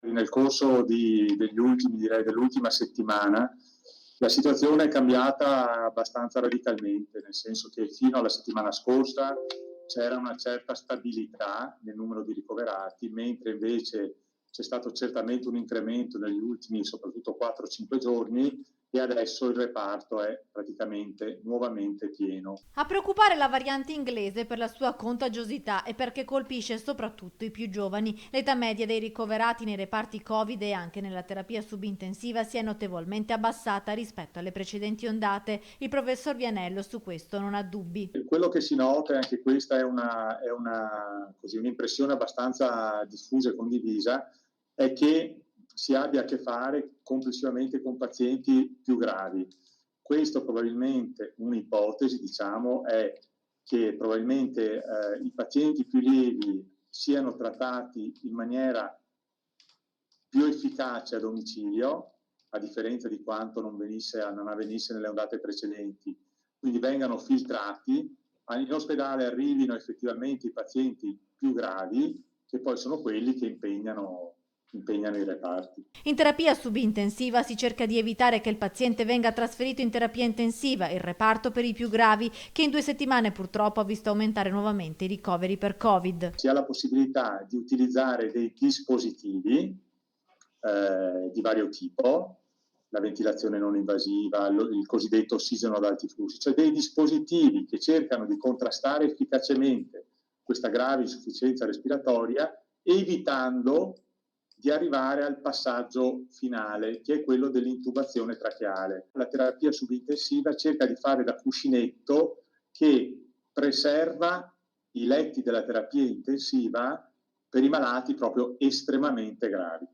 Nel corso dell'ultima settimana, la situazione è cambiata abbastanza radicalmente, nel senso che fino alla settimana scorsa c'era una certa stabilità nel numero di ricoverati, mentre invece c'è stato certamente un incremento negli ultimi soprattutto 4-5 giorni e adesso il reparto è praticamente nuovamente pieno. A preoccupare la variante inglese per la sua contagiosità e perché colpisce soprattutto i più giovani. L'età media dei ricoverati nei reparti Covid e anche nella terapia subintensiva si è notevolmente abbassata rispetto alle precedenti ondate. Il professor Vianello su questo non ha dubbi. Quello che si nota, e anche questa così, un'impressione abbastanza diffusa e condivisa, è che si abbia a che fare complessivamente con pazienti più gravi. Questo probabilmente, un'ipotesi, diciamo, è che probabilmente i pazienti più lievi siano trattati in maniera più efficace a domicilio, a differenza di quanto non avvenisse nelle ondate precedenti. Quindi vengano filtrati, in ospedale arrivino effettivamente i pazienti più gravi, che poi sono quelli che impegnano i reparti. In terapia subintensiva si cerca di evitare che il paziente venga trasferito in terapia intensiva, il reparto per i più gravi, che in 2 settimane purtroppo ha visto aumentare nuovamente i ricoveri per Covid. Si ha la possibilità di utilizzare dei dispositivi di vario tipo, la ventilazione non invasiva, il cosiddetto ossigeno ad alti flussi, cioè dei dispositivi che cercano di contrastare efficacemente questa grave insufficienza respiratoria, evitando di arrivare al passaggio finale, che è quello dell'intubazione tracheale. La terapia subintensiva cerca di fare da cuscinetto che preserva i letti della terapia intensiva per i malati proprio estremamente gravi.